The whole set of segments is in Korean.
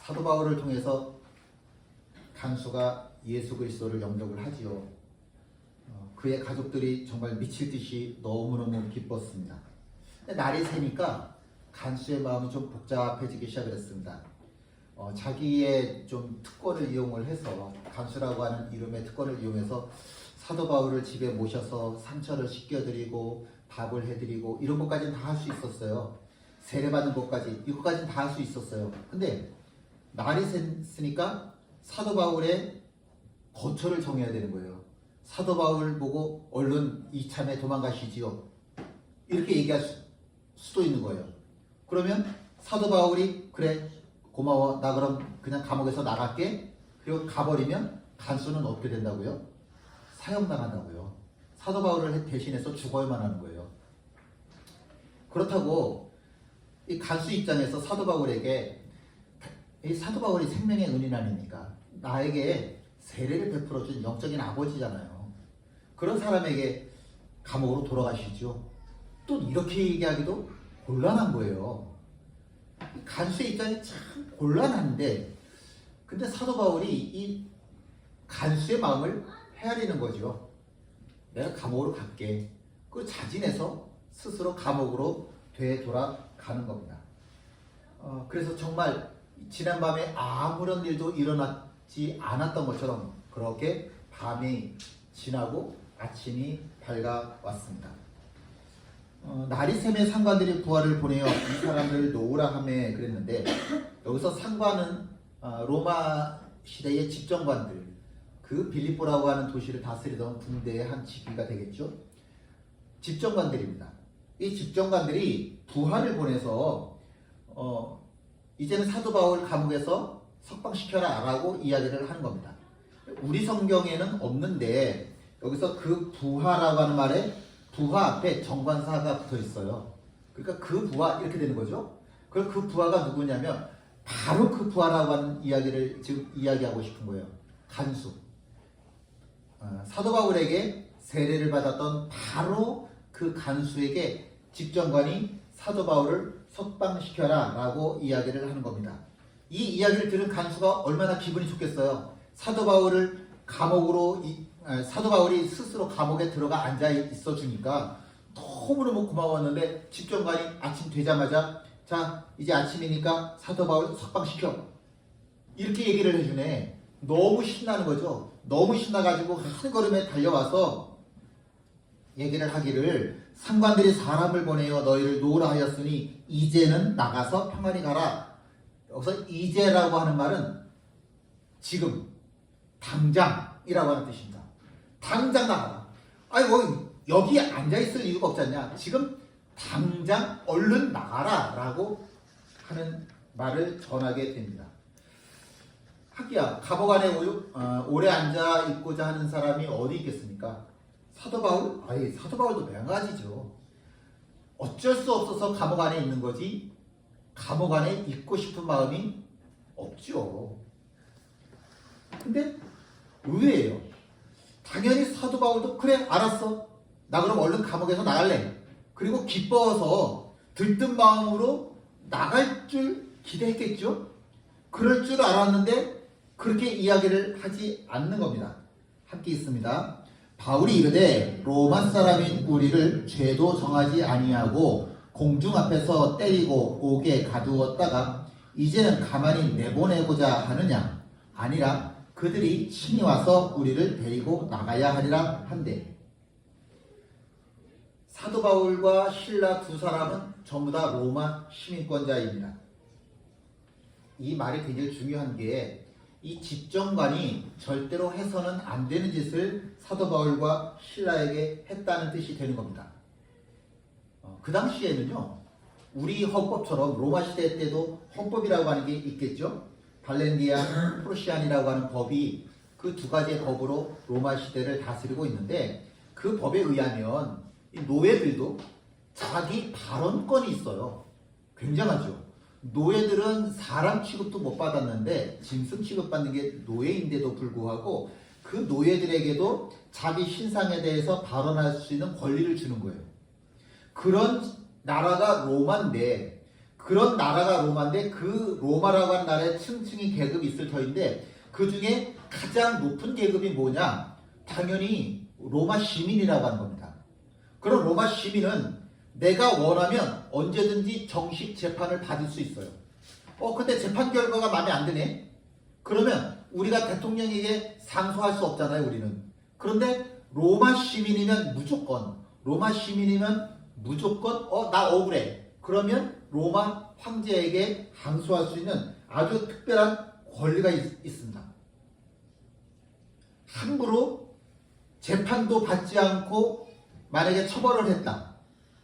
사도 바울을 통해서 간수가 예수 그리스도를 영접을 하지요. 그의 가족들이 정말 미칠 듯이 너무너무 기뻤습니다. 근데 날이 새니까 간수의 마음이 좀 복잡해지기 시작을 했습니다. 자기의 좀 특권을 이용을 해서, 간수라고 하는 이름의 특권을 이용해서 사도 바울을 집에 모셔서 상처를 씻겨드리고 밥을 해드리고 이런 것까지는 다 할 수 있었어요. 세례받는 것까지, 이것까지는 다 할 수 있었어요. 근데 날이 샜으니까 사도 바울의 거처를 정해야 되는 거예요. 사도 바울 보고 얼른 이참에 도망가시지요, 이렇게 얘기할 수도 있는 거예요. 그러면 사도 바울이 그래 고마워, 나 그럼 그냥 감옥에서 나갈게, 그리고 가버리면 간수는 어떻게 된다고요? 사형당한다고요. 사도 바울을 대신해서 죽어야만 하는 거예요. 그렇다고 이 간수 입장에서 사도 바울에게, 이 사도 바울이 생명의 은인 아닙니까? 나에게 세례를 베풀어준 영적인 아버지잖아요. 그런 사람에게 감옥으로 돌아가시죠. 또 이렇게 얘기하기도 곤란한 거예요. 간수의 입장이 참 곤란한데, 근데 사도 바울이 이 간수의 마음을 헤아리는 거죠. 내가 감옥으로 갈게. 그 자진해서 스스로 감옥으로 되돌아가는 겁니다. 그래서 정말 지난밤에 아무런 일도 일어나지 않았던 것처럼 그렇게 밤이 지나고 아침이 밝아왔습니다. 날이 새매 상관들이 부하를 보내어 이 사람을 놓으라 하매 그랬는데, 여기서 상관은 로마 시대의 집정관들, 그 빌립보라고 하는 도시를 다스리던 군대의 한 지휘가 되겠죠. 집정관들입니다. 이 집정관들이 부하를 보내서 이제는 사도 바울 감옥에서 석방시켜라 라고 이야기를 하는 겁니다. 우리 성경에는 없는데 여기서 그 부하라고 하는 말에 부하 앞에 정관사가 붙어 있어요. 그러니까 그 부하, 이렇게 되는 거죠. 그럼 그 부하가 누구냐면 바로 그 부하라고 하는 이야기를 지금 이야기하고 싶은 거예요. 간수. 사도 바울에게 세례를 받았던 바로 그 간수에게 집정관이 사도 바울을 석방시켜라 라고 이야기를 하는 겁니다. 이 이야기를 들은 간수가 얼마나 기분이 좋겠어요. 사도 바울을 감옥으로, 사도 바울이 스스로 감옥에 들어가 앉아 있어 주니까 너무너무 고마웠는데, 집정관이 아침 되자마자 자 이제 아침이니까 사도 바울 석방시켜, 이렇게 얘기를 해주네. 너무 신나는 거죠. 너무 신나가지고 한 걸음에 달려와서 얘기를 하기를, 상관들이 사람을 보내어 너희를 놓으라 하였으니 이제는 나가서 평안히 가라. 여기서 이제라고 하는 말은 지금, 당장이라고 하는 뜻입니다. 당장 나가라. 아니 뭐 여기 앉아있을 이유가 없지 않냐. 지금 당장 얼른 나가라 라고 하는 말을 전하게 됩니다. 하기야 감옥 안에 오래 앉아 있고자 하는 사람이 어디 있겠습니까? 사도 바울? 아니 사도 바울도 마찬가지죠. 어쩔 수 없어서 감옥 안에 있는 거지 감옥 안에 있고 싶은 마음이 없죠. 근데 의외예요. 당연히 사도 바울도 그래 알았어, 나 그럼 얼른 감옥에서 나갈래, 그리고 기뻐서 들뜬 마음으로 나갈 줄 기대했겠죠. 그럴 줄 알았는데 그렇게 이야기를 하지 않는 겁니다. 함께 있습니다. 바울이 이르되 로마 사람인 우리를 죄도 정하지 아니하고 공중 앞에서 때리고 옥에 가두었다가 이제는 가만히 내보내고자 하느냐? 아니라 그들이 친히 와서 우리를 데리고 나가야 하리라 한대. 사도 바울과 실라 두 사람은 전부 다 로마 시민권자입니다. 이 말이 굉장히 중요한 게, 이 집정관이 절대로 해서는 안 되는 짓을 사도 바울과 실라에게 했다는 뜻이 되는 겁니다. 그 당시에는요, 우리 헌법처럼 로마 시대 때도 헌법이라고 하는 게 있겠죠. 발렌디안, 프루시안이라고 하는 법이 그 두 가지의 법으로 로마 시대를 다스리고 있는데, 그 법에 의하면 이 노예들도 자기 발언권이 있어요. 굉장하죠. 노예들은 사람 취급도 못 받았는데 짐승 취급받는 게 노예인데도 불구하고 그 노예들에게도 자기 신상에 대해서 발언할 수 있는 권리를 주는 거예요. 그런 나라가 로마인데 그런 나라가 로마인데 그 로마라고 하는 나라에 층층이 계급이 있을 터인데 그 중에 가장 높은 계급이 뭐냐? 당연히 로마 시민이라고 하는 겁니다. 그럼 로마 시민은 내가 원하면 언제든지 정식 재판을 받을 수 있어요. 근데 재판 결과가 마음에 안 드네? 그러면 우리가 대통령에게 상소할 수 없잖아요, 우리는. 그런데 로마 시민이면 무조건, 나 억울해. 그러면 로마 황제에게 항소할 수 있는 아주 특별한 권리가 있습니다. 함부로 재판도 받지 않고 만약에 처벌을 했다.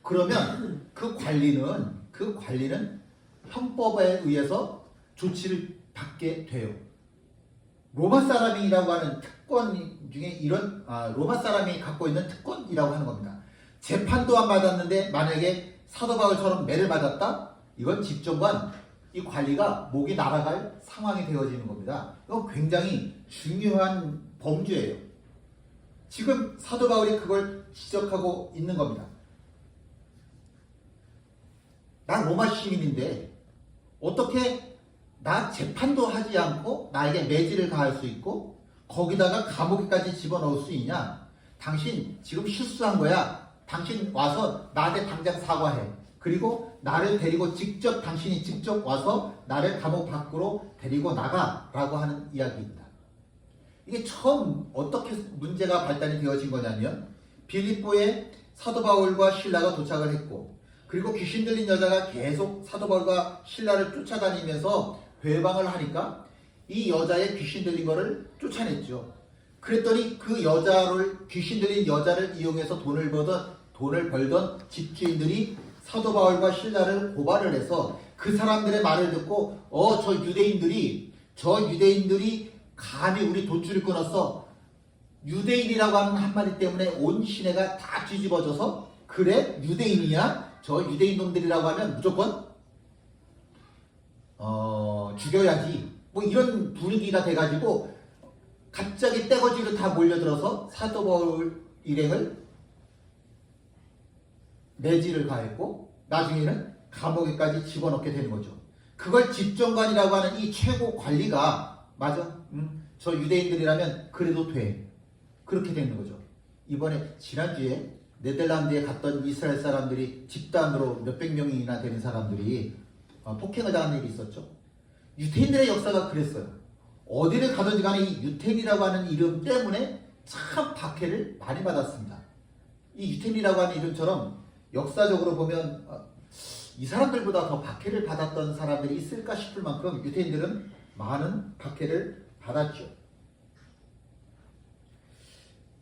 그러면 그 관리는 형법에 의해서 조치를 받게 돼요. 로마 사람이라고 하는 특권 중에 로마 사람이 갖고 있는 특권이라고 하는 겁니다. 재판도 안 받았는데 만약에 사도 바울처럼 매를 맞았다? 이건 집정관, 이 관리가 목이 날아갈 상황이 되어지는 겁니다. 이건 굉장히 중요한 범죄예요. 지금 사도 바울이 그걸 지적하고 있는 겁니다. 난 로마 시민인데 어떻게 나 재판도 하지 않고 나에게 매질을 가할 수 있고 거기다가 감옥에까지 집어넣을 수 있냐? 당신 지금 실수한 거야. 당신 와서 나한테 당장 사과해. 그리고 나를 데리고 당신이 직접 와서 나를 감옥 밖으로 데리고 나가라고 하는 이야기입니다. 이게 처음 어떻게 문제가 발단이 되어진 거냐면 빌립보에 사도 바울과 신라가 도착을 했고 그리고 귀신 들린 여자가 계속 사도 바울과 신라를 쫓아다니면서 회방을 하니까 이 여자의 귀신 들린 거를 쫓아냈죠. 그랬더니 그 귀신 들린 여자를 이용해서 돈을 벌던 집주인들이 사도 바울과 신라를 고발을 해서 그 사람들의 말을 듣고 저 유대인들이 감히 우리 돈줄을 끊었어. 유대인이라고 하는 한마디 때문에 온 시내가 다 뒤집어져서 그래? 유대인이야? 저 유대인 놈들이라고 하면 무조건 죽여야지. 뭐 이런 분위기가 돼가지고 갑자기 떼거지로 다 몰려들어서 사도 바울 일행을 매질을 가했고 나중에는 감옥에까지 집어넣게 되는 거죠. 그걸 집정관이라고 하는 이 최고 관리가 맞아. 저 유대인들이라면 그래도 돼. 그렇게 되는 거죠. 이번에 지난주에 네덜란드에 갔던 이스라엘 사람들이 집단으로 몇백 명이나 되는 사람들이 폭행을 당한 일이 있었죠. 유태인들의 역사가 그랬어요. 어디를 가든지 간에 이 유태인이라고 하는 이름 때문에 참 박해를 많이 받았습니다. 이 유태인이라고 하는 이름처럼 역사적으로 보면 이 사람들보다 더 박해를 받았던 사람들이 있을까 싶을 만큼 유태인들은 많은 박해를 받았죠.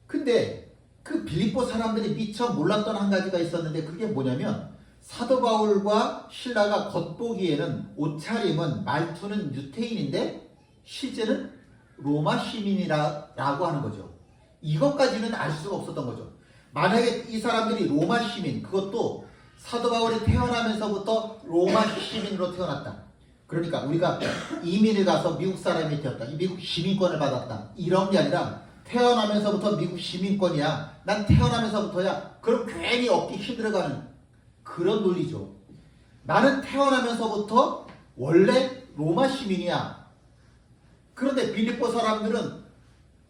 근데 그 빌립보 사람들이 미처 몰랐던 한 가지가 있었는데 그게 뭐냐면 사도 바울과 신라가 겉보기에는 옷차림은 말투는 유태인인데 실제는 로마 시민이라고 하는 거죠. 이것까지는 알 수가 없었던 거죠. 만약에 이 사람들이 로마 시민, 그것도 사도 바울이 태어나면서부터 로마 시민으로 태어났다. 그러니까 우리가 이민을 가서 미국 사람이 되었다. 미국 시민권을 받았다. 이런 게 아니라 태어나면서부터 미국 시민권이야. 난 태어나면서부터야. 그럼 괜히 얻기 힘들어가는 그런 논리죠. 나는 태어나면서부터 원래 로마 시민이야. 그런데 빌립보 사람들은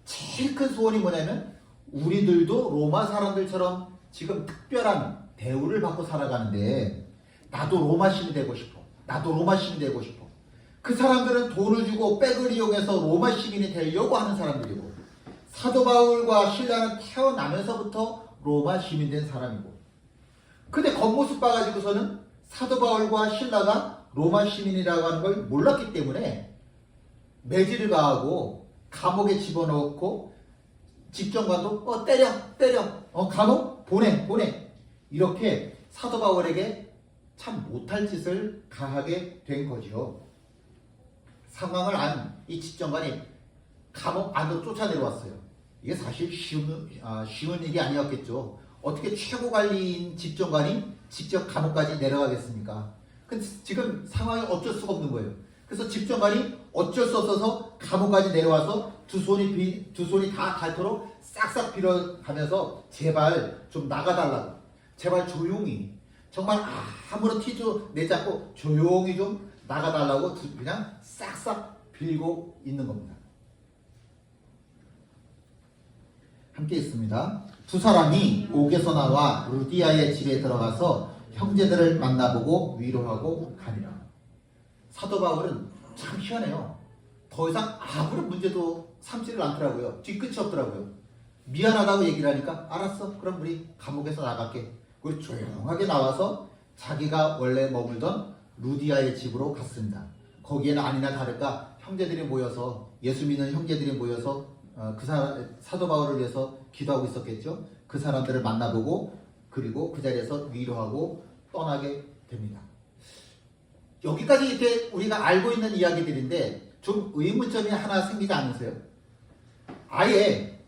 제일 큰 소원이 뭐냐면 우리들도 로마 사람들처럼 지금 특별한 대우를 받고 살아가는데 나도 로마 시민 되고 싶어. 나도 로마 시민 되고 싶어. 그 사람들은 돈을 주고 백을 이용해서 로마 시민이 되려고 하는 사람들이고 사도 바울과 신라는 태어나면서부터 로마 시민 된 사람이고 근데 겉모습 봐가지고서는 사도 바울과 신라가 로마 시민이라고 하는 걸 몰랐기 때문에 매질을 가하고 감옥에 집어넣고 집정관도 때려 감옥 보내 이렇게 사도 바울에게 참 못할 짓을 가하게 된 거죠. 상황을 안 이 집정관이 감옥 안으로 쫓아내려왔어요. 이게 사실 쉬운 일이 아니었겠죠. 어떻게 최고 관리인 집정관이 직접 감옥까지 내려가겠습니까? 근데 지금 상황이 어쩔 수가 없는 거예요. 그래서 집정관이 어쩔 수 없어서 감옥까지 내려와서 두 손이 다 닳도록 싹싹 빌어가면서 제발 좀 나가달라고. 제발 조용히. 정말 아무런 티도 내지 않고 조용히 좀 나가달라고 그냥 싹싹 빌고 있는 겁니다. 함께 있습니다. 두 사람이 옥에서 나와 루디아의 집에 들어가서 형제들을 만나보고 위로하고 가니라. 사도 바울은 참 희한해요. 더 이상 아무런 문제도 삼지를 않더라고요. 뒤끝이 없더라고요. 미안하다고 얘기를 하니까 알았어, 그럼 우리 감옥에서 나갈게. 그리고 조용하게 나와서 자기가 원래 머물던 루디아의 집으로 갔습니다. 거기에는 아니나 다를까 형제들이 모여서, 예수 믿는 형제들이 모여서 사도 바울을 위해서 기도하고 있었겠죠. 그 사람들을 만나보고 그리고 그 자리에서 위로하고 떠나게 됩니다. 여기까지 이렇게 우리가 알고 있는 이야기들인데 좀 의문점이 하나 생기지 않으세요? 아예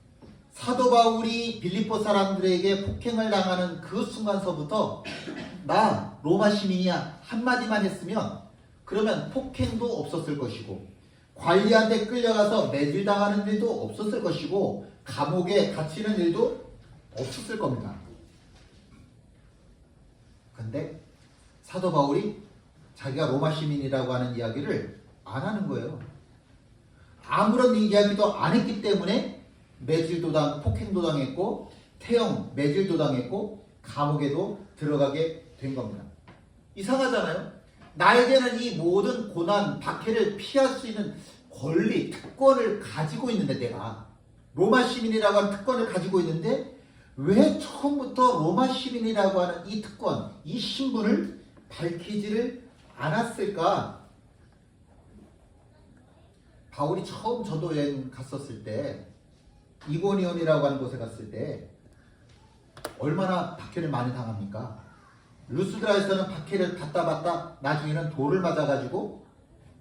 사도 바울이 빌립보 사람들에게 폭행을 당하는 그 순간서부터 나 로마 시민이야 한마디만 했으면 그러면 폭행도 없었을 것이고 관리한테 끌려가서 매질당하는 일도 없었을 것이고 감옥에 갇히는 일도 없었을 겁니다. 근데 사도 바울이 자기가 로마 시민이라고 하는 이야기를 안 하는 거예요. 아무런 이야기도 안 했기 때문에 매질도 폭행도 당했고 태형 매질도 당했고 감옥에도 들어가게 된 겁니다. 이상하잖아요. 나에게는 이 모든 고난, 박해를 피할 수 있는 권리, 특권을 가지고 있는데 내가 로마 시민이라고 하는 특권을 가지고 있는데 왜 처음부터 로마 시민이라고 하는 이 특권, 이 신분을 밝히지를 않았을까? 바울이 처음 전도 여행 갔었을 때 이고니온이라고 하는 곳에 갔을 때 얼마나 박해를 많이 당합니까? 루스드라에서는 박해를 받다 나중에는 돌을 맞아가지고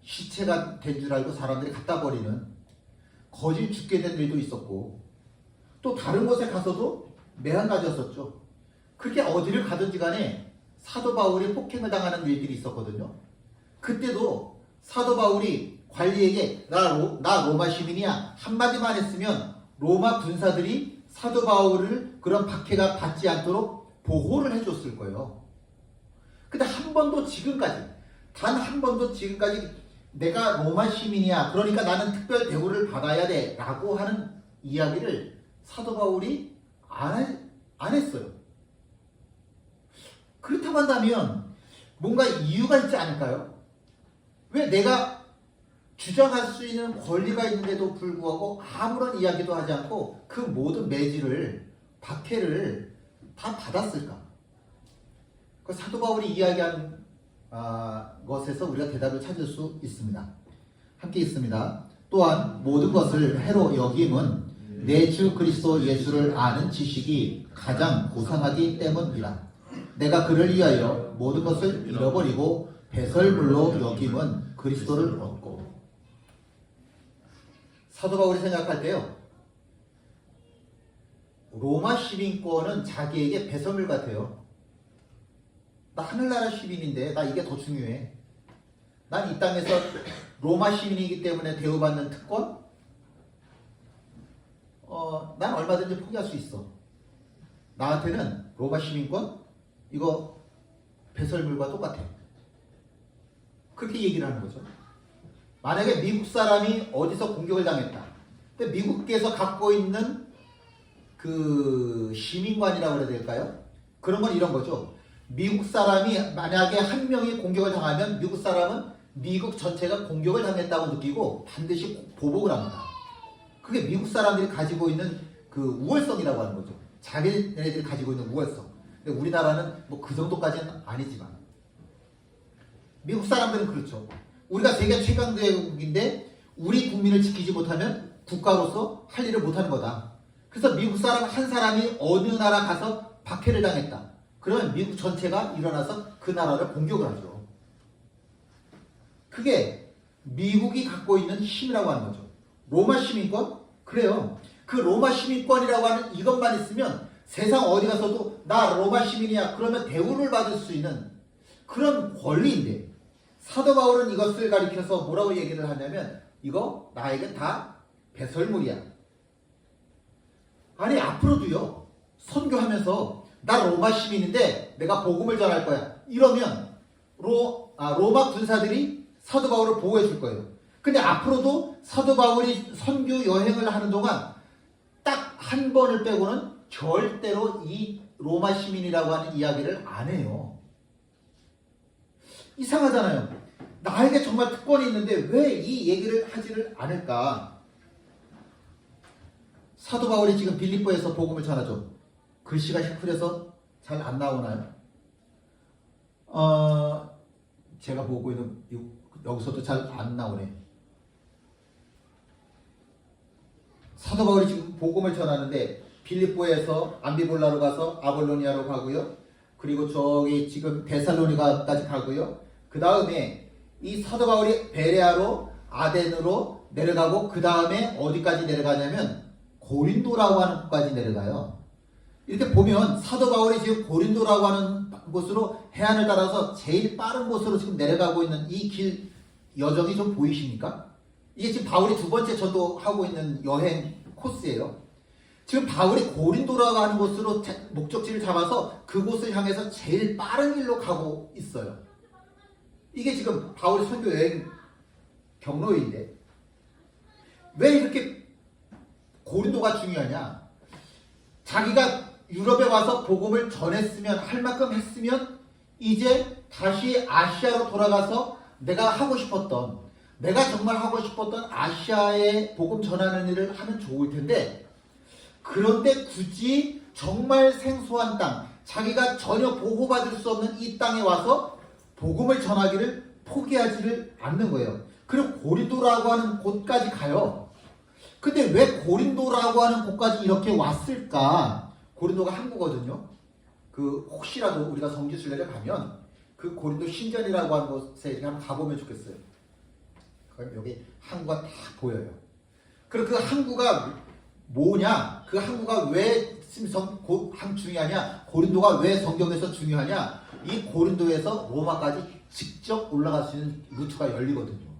시체가 된 줄 알고 사람들이 갖다 버리는 거진 죽게 된 일도 있었고 또 다른 곳에 가서도 매한가지였었죠. 그렇게 어디를 가든지 간에 사도 바울이 폭행을 당하는 일들이 있었거든요. 그때도 사도 바울이 관리에게 나 로마 시민이야 한마디만 했으면 로마 군사들이 사도 바울을 그런 박해가 받지 않도록 보호를 해줬을 거예요. 근데 한 번도 지금까지 단 한 번도 지금까지 내가 로마 시민이야 그러니까 나는 특별 대우를 받아야 돼 라고 하는 이야기를 사도 바울이 안 했어요. 그렇다고 한다면 뭔가 이유가 있지 않을까요? 왜 내가 주장할 수 있는 권리가 있는데도 불구하고 아무런 이야기도 하지 않고 그 모든 매질을 박해를 다 받았을까? 그 사도 바울이 이야기한 것에서 우리가 대답을 찾을 수 있습니다. 함께 있습니다. 또한 모든 것을 해로 여김은 내 주 그리스도 예수를 아는 지식이 가장 고상하기 때문이라. 내가 그를 위하여 모든 것을 잃어버리고 배설물로 여김은 그리스도를 얻고. 사도 바울이 생각할 때요, 로마 시민권은 자기에게 배설물 같아요. 나 하늘나라 시민인데 나 이게 더 중요해. 난 이 땅에서 로마 시민이기 때문에 대우받는 특권? 난 얼마든지 포기할 수 있어. 나한테는 로마 시민권? 이거 배설물과 똑같아. 그렇게 얘기를 하는 거죠. 만약에 미국 사람이 어디서 공격을 당했다. 근데 미국에서 갖고 있는 그 시민관이라고 해야 될까요? 그런 건 이런 거죠. 미국 사람이 만약에 한 명이 공격을 당하면 미국 사람은 미국 전체가 공격을 당했다고 느끼고 반드시 보복을 합니다. 그게 미국 사람들이 가지고 있는 그 우월성이라고 하는 거죠. 자기네들이 가지고 있는 우월성. 근데 우리나라는 뭐 그 정도까지는 아니지만 미국 사람들은 그렇죠. 우리가 세계 최강대국인데 우리 국민을 지키지 못하면 국가로서 할 일을 못하는 거다. 그래서 미국 사람 한 사람이 어느 나라 가서 박해를 당했다. 그러면 미국 전체가 일어나서 그 나라를 공격을 하죠. 그게 미국이 갖고 있는 힘이라고 하는 거죠. 로마 시민권? 그래요. 그 로마 시민권이라고 하는 이것만 있으면 세상 어디 가서도 나 로마 시민이야 그러면 대우를 받을 수 있는 그런 권리인데 사도 바울은 이것을 가리켜서 뭐라고 얘기를 하냐면 이거 나에게 다 배설물이야. 아니 앞으로도요 선교하면서 나 로마 시민인데 내가 복음을 전할 거야. 이러면 로마 군사들이 사도 바울을 보호해 줄 거예요. 근데 앞으로도 사도 바울이 선교 여행을 하는 동안 딱 한 번을 빼고는 절대로 이 로마 시민이라고 하는 이야기를 안 해요. 이상하잖아요. 나에게 정말 특권이 있는데 왜 이 얘기를 하지를 않을까? 사도 바울이 지금 빌립보에서 복음을 전하죠. 글씨가 흐려서 잘 안 나오나요? 제가 보고 있는 여기서도 잘 안 나오네. 사도 바울이 지금 복음을 전하는데 빌립보에서 암비볼라로 가서 아볼로니아로 가고요. 그리고 저기 지금 데살로니가까지 가고요. 그 다음에 이 사도 바울이 베레아로 아덴으로 내려가고 그 다음에 어디까지 내려가냐면 고린도라고 하는 곳까지 내려가요. 이렇게 보면 사도 바울이 지금 고린도라고 하는 곳으로 해안을 따라서 제일 빠른 곳으로 지금 내려가고 있는 이 길 여정이 좀 보이십니까? 이게 지금 바울이 두 번째 전도하고 있는 여행 코스예요. 지금 바울이 고린도라고 하는 곳으로 목적지를 잡아서 그곳을 향해서 제일 빠른 길로 가고 있어요. 이게 지금 바울의 선교 여행 경로인데 왜 이렇게 고린도가 중요하냐? 자기가 유럽에 와서 복음을 전했으면 할 만큼 했으면 이제 다시 아시아로 돌아가서 내가 정말 하고 싶었던 아시아에 복음 전하는 일을 하면 좋을 텐데 그런데 굳이 정말 생소한 땅, 자기가 전혀 보호받을 수 없는 이 땅에 와서 복음을 전하기를 포기하지를 않는 거예요. 그리고 고린도라고 하는 곳까지 가요. 근데 왜 고린도라고 하는 곳까지 이렇게 왔을까? 고린도가 항구거든요. 혹시라도 우리가 성지순례를 가면 그 고린도 신전이라고 하는 곳에 한번 가보면 좋겠어요. 여기 항구가 다 보여요. 그리고 그 항구가 뭐냐? 그 항구가 왜 중요하냐? 고린도가 왜 성경에서 중요하냐? 이 고린도에서 로마까지 직접 올라갈 수 있는 루트가 열리거든요.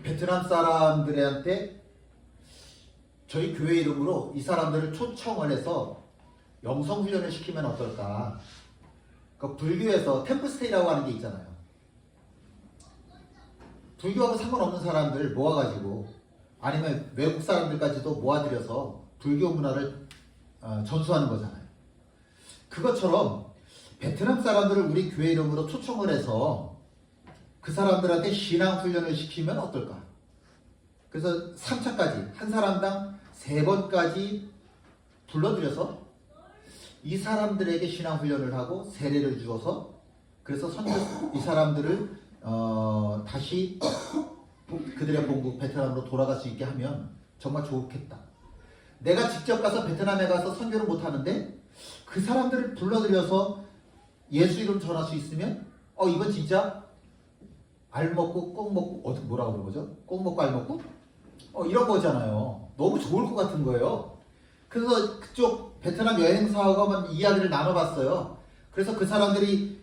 베트남 사람들한테 저희 교회 이름으로 이 사람들을 초청을 해서 영성훈련을 시키면 어떨까? 불교에서 템플스테이라고 하는 게 있잖아요. 불교하고 상관없는 사람들 모아가지고 아니면 외국 사람들까지도 모아들여서 불교 문화를 전수하는 거잖아요. 그것처럼 베트남 사람들을 우리 교회 이름으로 초청을 해서 그 사람들한테 신앙훈련을 시키면 어떨까? 그래서 3차까지 한 사람당 3번까지 불러들여서 이 사람들에게 신앙훈련을 하고 세례를 주어서 그래서 이 사람들을 다시 그들의 본국 베트남으로 돌아갈 수 있게 하면 정말 좋겠다. 내가 직접 가서 베트남에 가서 선교를 못하는데 그 사람들을 불러들여서 예수 이름 전할 수 있으면 이건 진짜 알 먹고 꼭 먹고 뭐라고 그러는 거죠? 꼭 먹고 알 먹고? 이런 거잖아요. 너무 좋을 것 같은 거예요. 그래서 그쪽 베트남 여행사하고 한번 이야기를 나눠봤어요. 그래서 그 사람들이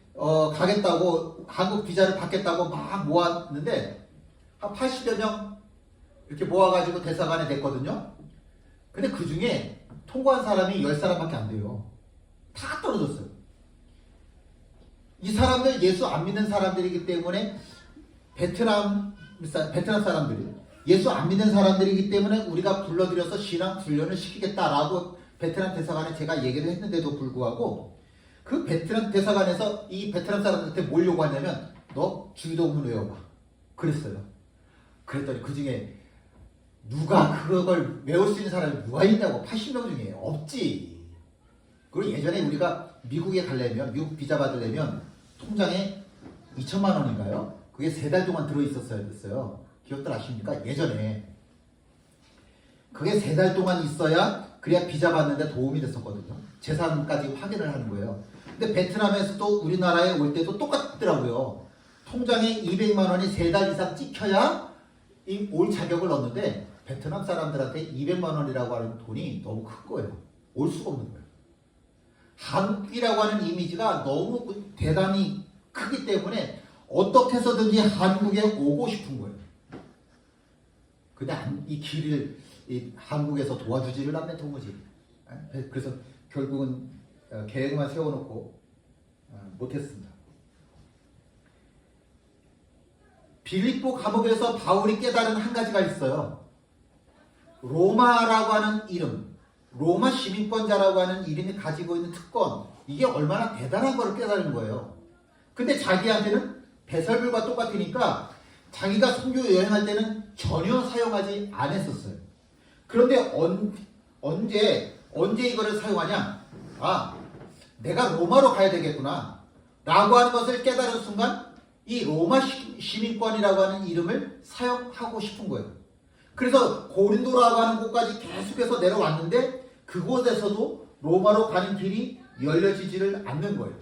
가겠다고 한국 비자를 받겠다고 막 모았는데 한 80여 명 이렇게 모아가지고 대사관에 냈거든요. 근데 그 중에 통과한 사람이 10사람밖에 안 돼요. 다 떨어졌어요. 이 사람들 예수 안 믿는 사람들이기 때문에 베트남 사람들이 예수 안 믿는 사람들이기 때문에 우리가 불러들여서 신앙 훈련을 시키겠다라고 베트남 대사관에 제가 얘기를 했는데도 불구하고 그 베트남 대사관에서 이 베트남 사람들한테 뭘 요구하냐면 너 주기도문 외워봐 그랬어요. 그랬더니 그 중에 누가 그걸 외울 수 있는 사람이 누가 있냐고 80명 중에 없지. 그리고 예전에 우리가 미국에 가려면 미국 비자 받으려면 통장에 2천만 원인가요? 그게 3달 동안 들어있었어야 됐어요. 기억들 아십니까? 예전에 그게 3달 동안 있어야 그래야 비자 받는데 도움이 됐었거든요. 재산까지 확인을 하는 거예요. 근데 베트남에서도 우리나라에 올 때도 똑같더라고요. 통장에 200만 원이 3달 이상 찍혀야 올 자격을 얻는데 베트남 사람들한테 200만 원이라고 하는 돈이 너무 큰 거예요. 올 수가 없는 거예요. 한국이라고 하는 이미지가 너무 대단히 크기 때문에 어떻게 해서든지 한국에 오고 싶은 거예요. 근데 이 길을 이 한국에서 도와주지를 않네 도무지. 그래서 결국은 계획만 세워놓고 못했습니다. 빌립보 감옥에서 바울이 깨달은 한 가지가 있어요. 로마라고 하는 이름, 로마 시민권자라고 하는 이름이 가지고 있는 특권, 이게 얼마나 대단한 걸 깨달은 거예요. 근데 자기한테는 배설물과 똑같으니까 자기가 선교 여행할 때는 전혀 사용하지 않았었어요. 그런데 언제 이거를 사용하냐? 아, 내가 로마로 가야 되겠구나 라고 하는 것을 깨달은 순간 이 로마 시민권이라고 하는 이름을 사용하고 싶은 거예요. 그래서 고린도라고 하는 곳까지 계속해서 내려왔는데 그곳에서도 로마로 가는 길이 열려지지를 않는 거예요.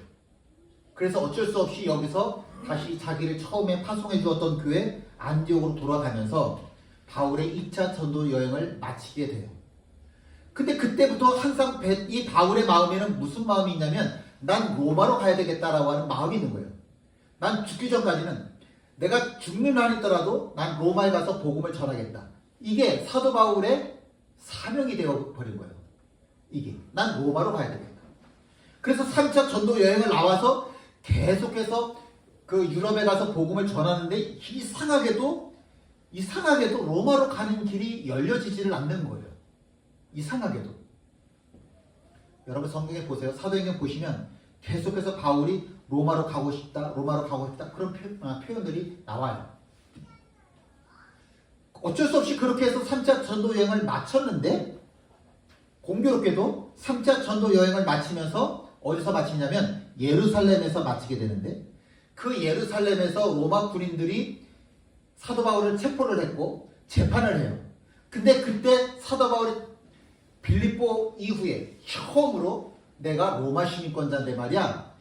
그래서 어쩔 수 없이 여기서 다시 자기를 처음에 파송해 주었던 교회 안디옥으로 돌아가면서 바울의 2차 전도 여행을 마치게 돼요. 근데 그때부터 항상 이 바울의 마음에는 무슨 마음이 있냐면 난 로마로 가야 되겠다라고 하는 마음이 있는 거예요. 난 죽기 전까지는 내가 죽는 한이 있더라도 난 로마에 가서 복음을 전하겠다. 이게 사도 바울의 사명이 되어버린 거예요. 이게 난 로마로 가야 되겠다. 그래서 3차 전도 여행을 나와서 계속해서 그 유럽에 가서 복음을 전하는데 이상하게도 로마로 가는 길이 열려지지를 않는 거예요. 이상하게도. 여러분 성경에 보세요. 사도행전 보시면 계속해서 바울이 로마로 가고 싶다 그런 표현들이 나와요. 어쩔 수 없이 그렇게 해서 3차 전도 여행을 마쳤는데 공교롭게도 3차 전도 여행을 마치면서 어디서 마치냐면 예루살렘에서 마치게 되는데 그 예루살렘에서 로마 군인들이 사도 바울을 체포를 했고 재판을 해요. 근데 그때 사도 바울이 빌립보 이후에 처음으로 내가 로마 시민권자인데 말이야.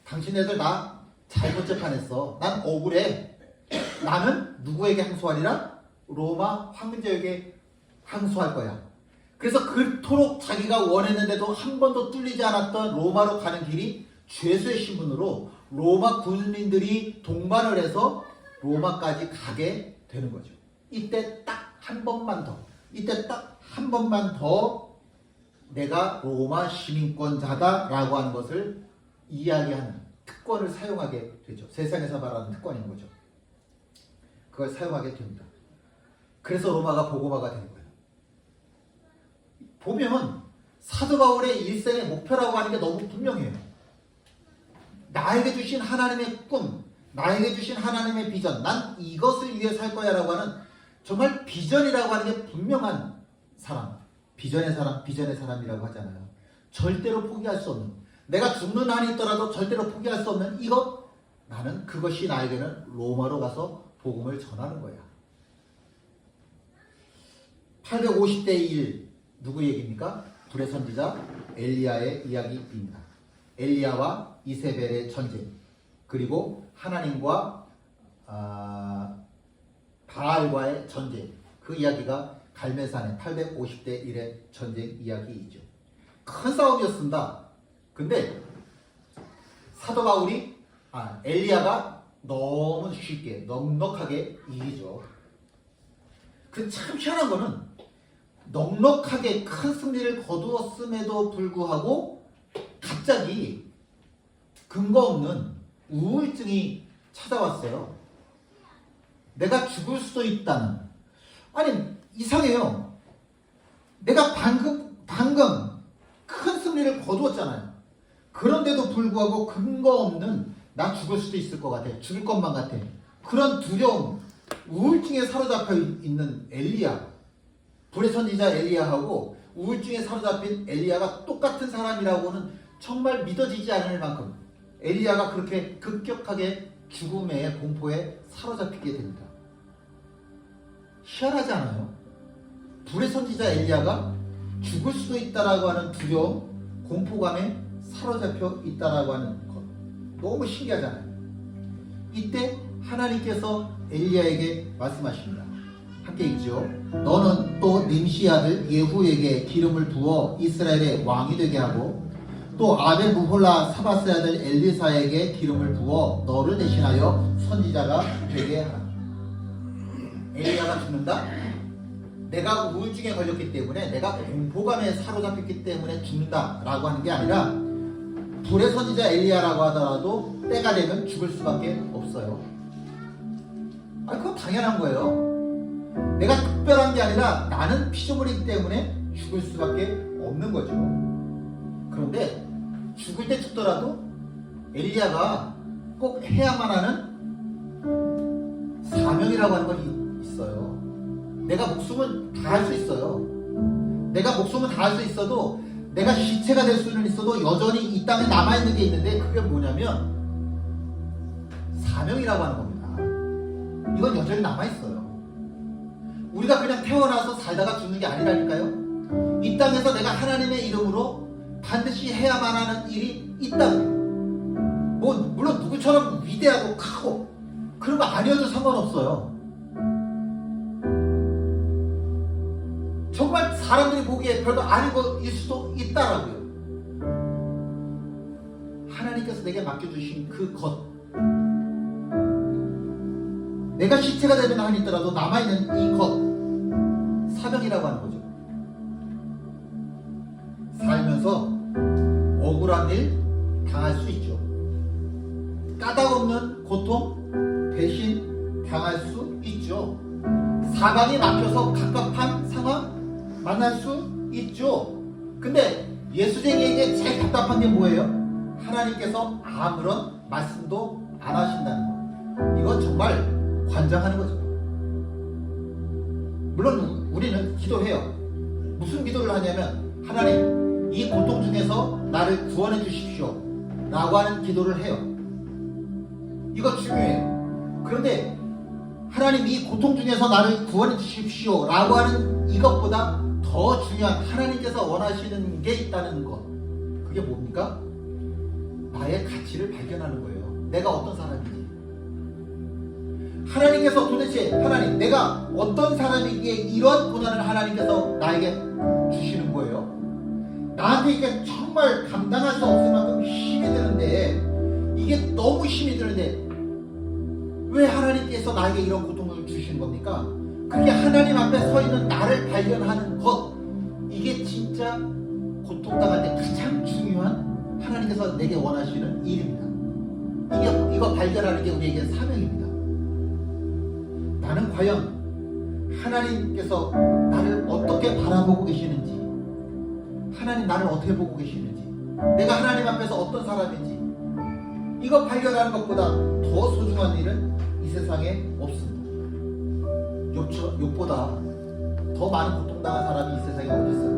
당신네들 나 잘못 재판했어. 난 억울해. 나는 누구에게 항소하리라? 로마 황제에게 항소할 거야. 그래서 그토록 자기가 원했는데도 한 번도 뚫리지 않았던 로마로 가는 길이 죄수의 신분으로 로마 군인들이 동반을 해서 로마까지 가게 되는 거죠. 이때 딱 한 번만 더 내가 로마 시민권자다라고 하는 것을 이야기하는 특권을 사용하게 되죠. 세상에서 말하는 특권인 거죠. 그걸 사용하게 됩니다. 그래서 로마가 복음화가 되는 거예요. 보면 사도 바울의 일생의 목표라고 하는 게 너무 분명해요. 나에게 주신 하나님의 꿈, 나에게 주신 하나님의 비전, 난 이것을 위해 살 거야 라고 하는 정말 비전이라고 하는 게 분명한 사람, 비전의 사람이라고 하잖아요. 절대로 포기할 수 없는, 내가 죽는 한이 있더라도 절대로 포기할 수 없는 이것, 나는 그것이 나에게는 로마로 가서 복음을 전하는 거야. 850대 1 누구 얘기입니까? 불의 선지자 엘리야의 이야기입니다. 엘리야와 이세벨의 전쟁, 그리고 하나님과 바알과의 전쟁, 그 이야기가 갈멜산의 850대 1의 전쟁 이야기이죠. 큰 싸움이었습니다. 근데 사도 바울이 엘리야가 너무 쉽게 넉넉하게 이기죠. 그 참 희한한 거는 넉넉하게 큰 승리를 거두었음에도 불구하고 갑자기 근거 없는 우울증이 찾아왔어요. 내가 죽을 수도 있다는. 아니 이상해요. 내가 방금 큰 승리를 거두었잖아요. 그런데도 불구하고 근거 없는 나 죽을 수도 있을 것 같아. 죽을 것만 같아. 그런 두려움, 우울증에 사로잡혀 있는 엘리야, 불의 선지자 엘리야하고 우울증에 사로잡힌 엘리야가 똑같은 사람이라고는 정말 믿어지지 않을 만큼 엘리야가 그렇게 급격하게 죽음의 공포에 사로잡히게 됩니다. 희한하지 않아요? 불의 선지자 엘리야가 죽을 수도 있다라고 하는 두려움, 공포감에 사로잡혀 있다라고 하는 것, 너무 신기하잖아요. 이때 하나님께서 엘리야에게 말씀하십니다. 함께 읽죠. 너는 또 nim시 아들 예후에게 기름을 부어 이스라엘의 왕이 되게 하고 또 아벨 무홀라 사바스의 아들 엘리사에게 기름을 부어 너를 대신하여 선지자가 되게 하라. 엘리야가 죽는다? 내가 우울증에 걸렸기 때문에 내가 공포감에 사로잡혔기 때문에 죽는다라고 하는 게 아니라 불의 선지자 엘리야라고 하더라도 때가 되면 죽을 수밖에 없어요. 그건 당연한 거예요. 내가 특별한 게 아니라 나는 피조물이기 때문에 죽을 수밖에 없는 거죠. 그런데 죽을 때 죽더라도 엘리야가 꼭 해야만 하는 사명이라고 하는 건 있어요. 내가 목숨은 다할 수 있어요. 내가 목숨은 다할 수 있어도 내가 시체가 될 수는 있어도 여전히 이 땅에 남아있는 게 있는데 그게 뭐냐면 사명이라고 하는 겁니다. 이건 여전히 남아있어요. 우리가 그냥 태어나서 살다가 죽는 게 아니라니까요. 이 땅에서 내가 하나님의 이름으로 반드시 해야만 하는 일이 있다고요. 뭐 물론 누구처럼 위대하고 크고 그런 거 아니어도 상관없어요. 정말 사람들이 보기에 별거 아닌 거일 수도 있다라고요. 하나님께서 내게 맡겨주신 그 것, 내가 시체가 되는 한이 있더라도 남아있는 이 것, 사명이라고 하는 거죠. 살면서 억울한 일 당할 수 있죠. 까닭없는 고통, 배신 당할 수 있죠. 사방이 막혀서 갑갑한 상황 만날 수 있죠. 근데 예수쟁이에게 제일 답답한 게 뭐예요? 하나님께서 아무런 말씀도 안 하신다는 거. 이건 정말 관장하는 거죠. 물론 우리는 기도해요. 무슨 기도를 하냐면 하나님 이 고통 중에서 나를 구원해 주십시오 라고 하는 기도를 해요. 이거 중요해요. 그런데 하나님 이 고통 중에서 나를 구원해 주십시오 라고 하는 이것보다 더 중요한 하나님께서 원하시는 게 있다는 것, 그게 뭡니까? 나의 가치를 발견하는 거예요. 내가 어떤 사람인지. 하나님께서 도대체 하나님 내가 어떤 사람이기에 이런 고난을 하나님께서 나에게 주시는 거예요. 나한테 이게 정말 감당할 수 없을 만큼 힘이 드는데, 이게 너무 힘이 드는데 왜 하나님께서 나에게 이런 고통을 주시는 겁니까? 그게 하나님 앞에 서 있는 나를 발견하는 것, 이게 진짜 고통당할 때 가장 중요한 하나님께서 내게 원하시는 일입니다. 이거 발견하는 게 우리에게 사명입니다. 나는 과연 하나님께서 나를 어떻게 바라보고 계시는지, 하나님 나를 어떻게 보고 계시는지, 내가 하나님 앞에서 어떤 사람인지, 이거 발견하는 것보다 더 소중한 일은 이 세상에 없습니다. 욥보다 더 많은 고통당한 사람이 이 세상에 어디 있어요?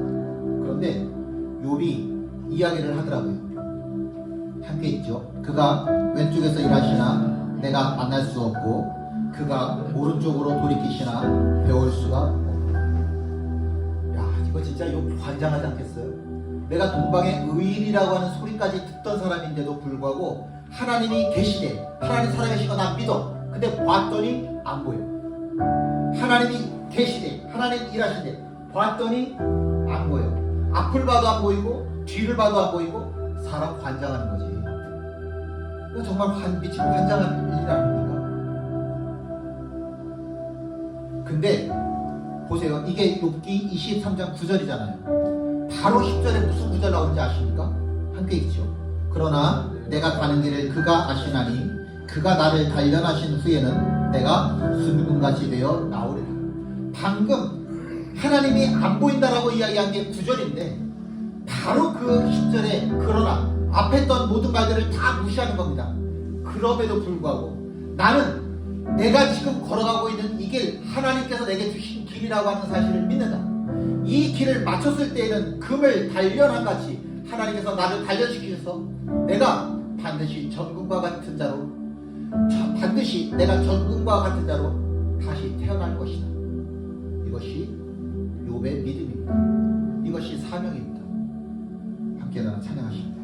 그런데 욥이 이야기를 하더라고요. 함께 있죠. 그가 왼쪽에서 일하시나 내가 만날 수 없고 그가 오른쪽으로 돌이키시나 배울 수가 없고. 야, 이거 진짜 욥 관장하지 않겠어요? 내가 동방의 의인이라고 하는 소리까지 듣던 사람인데도 불구하고 하나님이 계시대, 하나님 살아계신 거 난 믿어. 근데 봤더니 안 보여. 하나님이 계시대, 하나님 일하시대, 봤더니 안 보여. 앞을 봐도 안 보이고 뒤를 봐도 안 보이고 사람 관장하는 거지. 이거 정말 미치고 관장하는 일 아닙니까? 근데 보세요. 이게 욥기 23장 9절이잖아요. 바로 10절에 무슨 구절 나오는지 아십니까? 함께 읽죠. 그러나 내가 가는 길을 그가 아시나니 그가 나를 단련하신 후에는 내가 순금같이 되어 나오리라. 방금 하나님이 안 보인다라고 이야기한 게 9절인데 바로 그 10절에 그러나 앞에 있던 모든 말들을 다 무시하는 겁니다. 그럼에도 불구하고 나는 내가 지금 걸어가고 있는 이 길, 하나님께서 내게 주신 길이라고 하는 사실을 믿는다. 이 길을 마쳤을 때에는 금을 단련한 같이 하나님께서 나를 단련시키셔서 내가 반드시 전금과 같은 자로, 반드시 내가 전금과 같은 자로 다시 태어날 것이다. 이것이 욥의 믿음입니다. 이것이 사명입니다. 함께 나는 찬양하십니다.